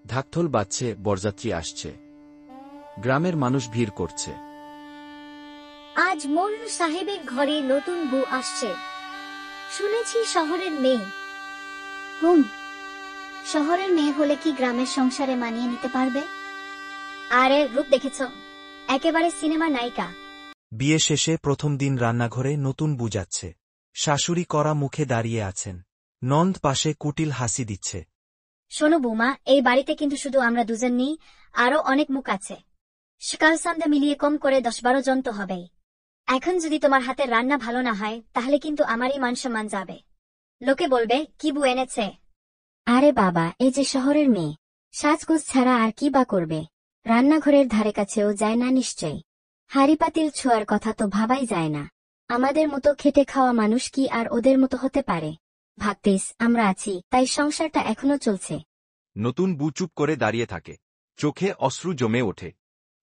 ঢাকঢোল বাজছে, বরযাত্রী আসছে। গ্রামের মানুষ ভিড় করছে। আজ মোল্লু সাহেবের ঘরে নতুন বউ আসছে। শুনেছি শহরের মেয়ে। শহরের মেয়ে হলে কি গ্রামের সংসারে মানিয়ে নিতে পারবে? আরে রূপ দেখেছ, একেবারে সিনেমার নায়িকা। বিয়ে শেষে প্রথম দিন রান্নাঘরে নতুন বউ যাচ্ছে। শাশুড়ি কড়া মুখে দাঁড়িয়ে আছেন। নন্দ পাশে কুটিল হাসি দিচ্ছে। শোনো বৌমা, এই বাড়িতে কিন্তু শুধু আমরা দুজন নেই, আরো অনেক মুখ আছে। সকাল সন্ধ্যা মিলিয়ে কম করে 10-12 জন তো হবেই। এখন যদি তোমার হাতের রান্না ভালো না হয় তাহলে কিন্তু আমারই মান সম্মান যাবে। লোকে বলবে কি বউ এনেছে। আরে বাবা, এই যে শহরের মেয়ে, সাজগোজ ছাড়া আর কি বা করবে? রান্নাঘরের ধারে কাছেও যায় না নিশ্চয়ই। হাঁড়ি পাতিল ছোঁয়ার কথা তো ভাবাই যায় না। আমাদের মতো খেটে খাওয়া মানুষ কি আর ওদের মতো হতে পারে? ভাবতিস আমরা আছি তাই সংসারটা এখনো চলছে। নতুন বউ চুপ করে দাঁড়িয়ে থাকে। চোখে অশ্রু জমে ওঠে।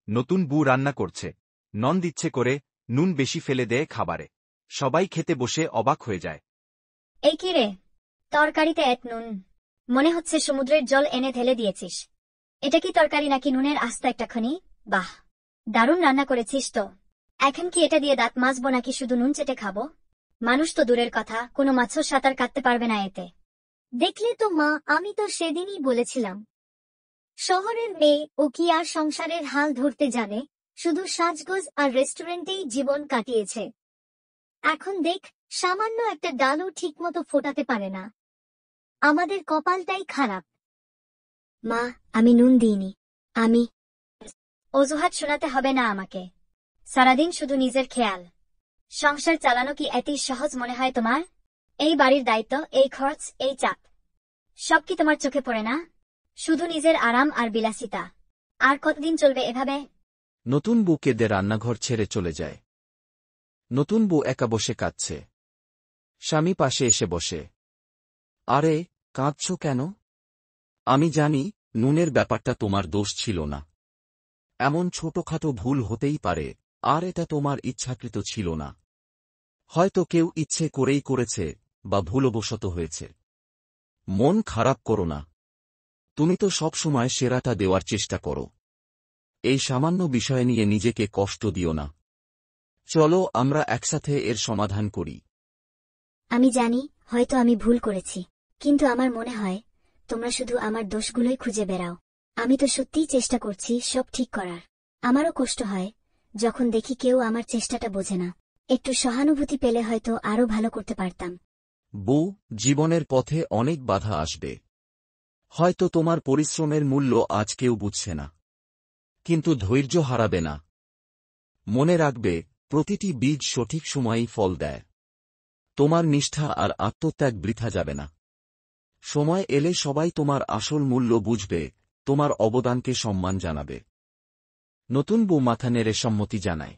নতুন বউ রান্না করছে। নন্দ ইচ্ছে করে নুন বেশি ফেলে দেয় খাবারে। সবাই খেতে বসে অবাক হয়ে যায়। এই কি রে, তরকারিতে এত নুন? মনে হচ্ছে সমুদ্রের জল এনে ঢেলে দিয়েছিস। এটা কি তরকারি নাকি নুনের আস্ত একটা খনি? বাহ, দারুণ রান্না করেছিস তো। এখন কি এটা দিয়ে দাঁত মাজবো নাকি শুধু নুন চেটে খাবো? মানুষ তো দূরের কথা, কোনো মাছও সাঁতার কাটতে পারবে না এতে। দেখলে তো মা, আমি তো সেদিনই বলেছিলাম। শহরের মেয়ে ও কি আর সংসারের হাল ধরতে জানে? শুধু সাজগোজ আর রেস্টুরেন্টেই জীবন কাটিয়েছে। এখন দেখ, সামান্য একটা ডালও ঠিকমতো ফোটাতে পারে না। আমাদের কপালটাই খারাপ। মা, আমি নুন দিইনি। আমি অজুহাত শোনাতে হবে না আমাকে। সারাদিন শুধু নিজের খেয়াল। সংসার চালানো কি এতই সহজ মনে হয় তোমার? এই বাড়ির দায়িত্ব, এই খরচ, এই চাপ, সব কি তোমার চোখে পড়ে না? শুধু নিজের আরাম আর বিলাসিতা। আর কতদিন চলবে এভাবে? নতুন বউ কেঁদে রান্নাঘর ছেড়ে চলে যায়। নতুন বউ একা বসে কাঁদছে। স্বামী পাশে এসে বসে। আরে, কাঁদছ কেন? আমি জানি নুনের ব্যাপারটা তোমার দোষ ছিল না। এমন ছোটখাটো ভুল হতেই পারে, আর এটা তোমার ইচ্ছাকৃত ছিল না। হয়তো কেউ ইচ্ছে করেই করেছে, বা ভুলবশত হয়েছে। মন খারাপ করো না। তুমি তো সবসময় সেরাটা দেওয়ার চেষ্টা করো। এই সামান্য বিষয় নিয়ে নিজেকে কষ্ট দিও না। চলো আমরা একসাথে এর সমাধান করি। আমি জানি হয়তো আমি ভুল করেছি, কিন্তু আমার মনে হয় তোমরা শুধু আমার দোষগুলোই খুঁজে বেড়াও। আমি তো সত্যিই চেষ্টা করছি সব ঠিক করার। আমারও কষ্ট হয় যখন দেখি কেউ আমার চেষ্টাটা বোঝে না। একটু সহানুভূতি পেলে হয়তো আরো ভালো করতে পারতাম। বউ, জীবনের পথে অনেক বাধা আসবে। হয়তো তোমার পরিশ্রমের মূল্য আজ কেউ বুঝছে না, কিন্তু ধৈর্য হারাবে না। মনে রাখবে, প্রতিটি বীজ সঠিক সময়েই ফল দেয়। তোমার নিষ্ঠা আর আত্মত্যাগ বৃথা যাবে না। সময় এলে সবাই তোমার আসল মূল্য বুঝবে, তোমার অবদানকে সম্মান জানাবে। নতুন বউ মাথা নেড়ে সম্মতি জানায়।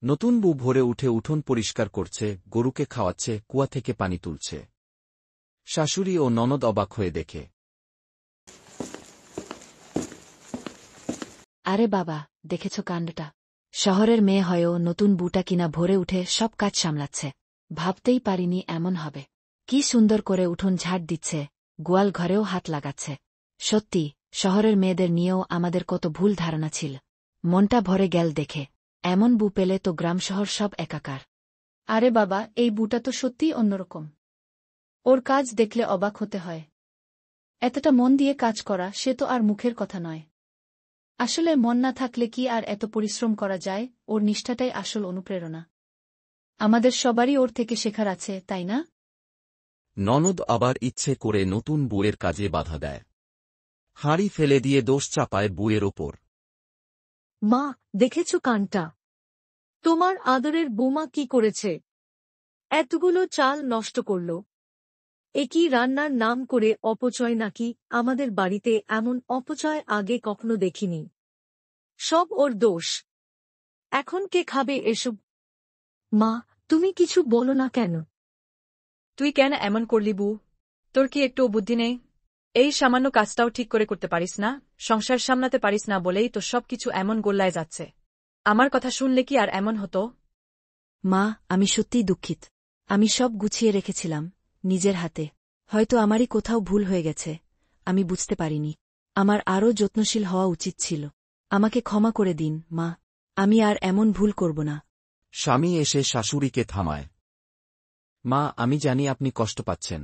নতুন বউ ভোরে উঠে উঠোন পরিষ্কার করছে, গরুকে খাওয়াচ্ছে, কুয়া থেকে পানি তুলছে। শাশুড়ি ও ননদ অবাক হয়ে দেখে। আরে বাবা, দেখেছ কাণ্ডটা? শহরের মেয়ে হয়েও নতুন বুটা কিনা ভোরে উঠে সব কাজ সামলাচ্ছে। ভাবতেই পারিনি এমন হবে। কি সুন্দর করে উঠোন ঝাড় দিচ্ছে, গোয়াল ঘরেও হাত লাগাচ্ছে। সত্যি, শহরের মেয়েদের নিয়েও আমাদের কত ভুল ধারণা ছিল। মনটা ভরে গেল দেখে। এমন বু পেলে তো গ্রাম শহর সব একাকার। আরে বাবা, এই বুটা তো সত্যিই অন্যরকম। ওর কাজ দেখলে অবাক হতে হয়। এতটা মন দিয়ে কাজ করা, সে তো আর মুখের কথা নয়। আসলে মন না থাকলে কি আর এত পরিশ্রম করা যায়? ওর নিষ্ঠাটাই আসল অনুপ্রেরণা। আমাদের সবারই ওর থেকে শেখার আছে, তাই না? ননদ আবার ইচ্ছে করে নতুন বউয়ের কাজে বাধা দেয়। হাঁড়ি ফেলে দিয়ে দোষ চাপায় বউয়ের ওপর। মা, দেখেছ কানটা? তোমার আদরের বৌমা কি করেছে? এতগুলো চাল নষ্ট করল। এ কি রান্নার নাম করে অপচয় নাকি? আমাদের বাড়িতে এমন অপচয় আগে কখনো দেখিনি। সব ওর দোষ। এখন কে খাবে এসব? মা, তুমি কিছু বলো না কেন? তুই কেন এমন করলি বউ? তোর কি একটু বুদ্ধি নেই? এই সামান্য কাজটাও ঠিক করে করতে পারিস না? সংসার সামলাতে পারিস না বলেই তো সবকিছু এমন গোল্লায় যাচ্ছে। আমার কথা শুনলে কি আর এমন হতো? মা, আমি সত্যিই দুঃখিত। আমি সব গুছিয়ে রেখেছিলাম নিজের হাতে। হয়তো আমারই কোথাও ভুল হয়ে গেছে, আমি বুঝতে পারিনি। আমার আরও যত্নশীল হওয়া উচিত ছিল। আমাকে ক্ষমা করে দিন, মা। আমি আর এমন ভুল করব না। স্বামী এসে শাশুড়িকে থামায়। মা, আমি জানি আপনি কষ্ট পাচ্ছেন,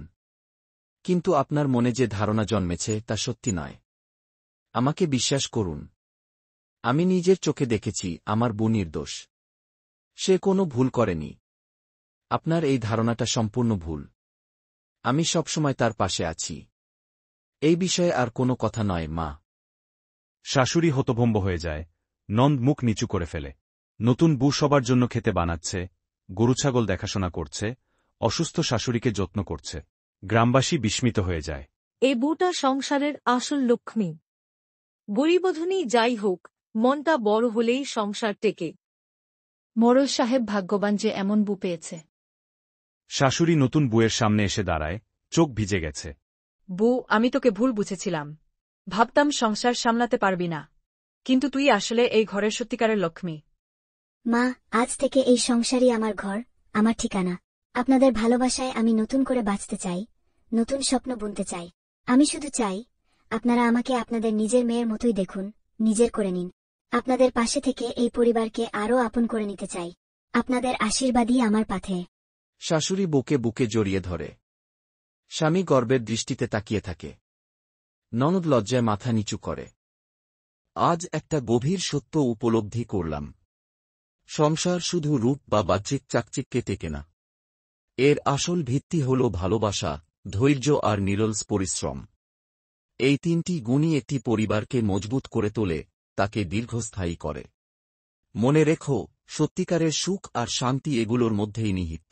কিন্তু আপনার মনে যে ধারণা জন্মেছে তা সত্যি নয়। আমাকে বিশ্বাস করুন, আমি নিজের চোখে দেখেছি আমার বউ নির্দোষ। সে কোনো ভুল করেনি। আপনার এই ধারণাটা সম্পূর্ণ ভুল। আমি সবসময় তার পাশে আছি। এই বিষয়ে আর কোনো কথা নয়, মা। শাশুড়ি হতভম্ব হয়ে যায়। নন্দ মুখ নিচু করে ফেলে। নতুন বউ সবার জন্য খেতে বানাচ্ছে, গরু ছাগল দেখাশোনা করছে, অসুস্থ শাশুড়িকে যত্ন করছে। গ্রামবাসী বিস্মিত হয়ে যায়। এ বউটা সংসারের আসল লক্ষ্মী। গরিবধনী যাই হোক, মনটা বড় হলেই সংসার টেকে। মোড়ল সাহেব ভাগ্যবান যে এমন বউ পেয়েছে। শাশুড়ি নতুন বউয়ের সামনে এসে দাঁড়ায়, চোখ ভিজে গেছে। বউ, আমি তোকে ভুল বুঝেছিলাম। ভাবতাম সংসার সামলাতে পারবি না, কিন্তু তুই আসলে এই ঘরের সত্যিকারের লক্ষ্মী। মা, আজ থেকে এই সংসারই আমার ঘর, আমার ঠিকানা। আপনাদের ভালোবাসায় আমি নতুন করে বাঁচতে চাই, নতুন স্বপ্ন বুনতে চাই। আমি শুধু চাই আপনারা আমাকে আপনাদের নিজের মেয়ের মতোই দেখুন, নিজের করে নিন। আপনাদের পাশে থেকে এই পরিবারকে আরও আপন করে নিতে চাই। আপনাদের আশীর্বাদই আমার পথে। শাশুড়ি বুকে বুকে জড়িয়ে ধরে। স্বামী গর্বের দৃষ্টিতে তাকিয়ে থাকে। ননদ লজ্জায় মাথা নিচু করে। আজ একটা গভীর সত্য উপলব্ধি করলাম। সংসার শুধু রূপ বা বাহ্যিক চাকচিক্যে টেকে না। এর আসল ভিত্তি হল ভালোবাসা, ধৈর্য আর নিরলস পরিশ্রম। এই তিনটি গুণই একটি পরিবারকে মজবুত করে তোলে, তাকে দীর্ঘস্থায়ী করে। মনে রেখো, সত্যিকারের সুখ আর শান্তি এগুলোর মধ্যেই নিহিত।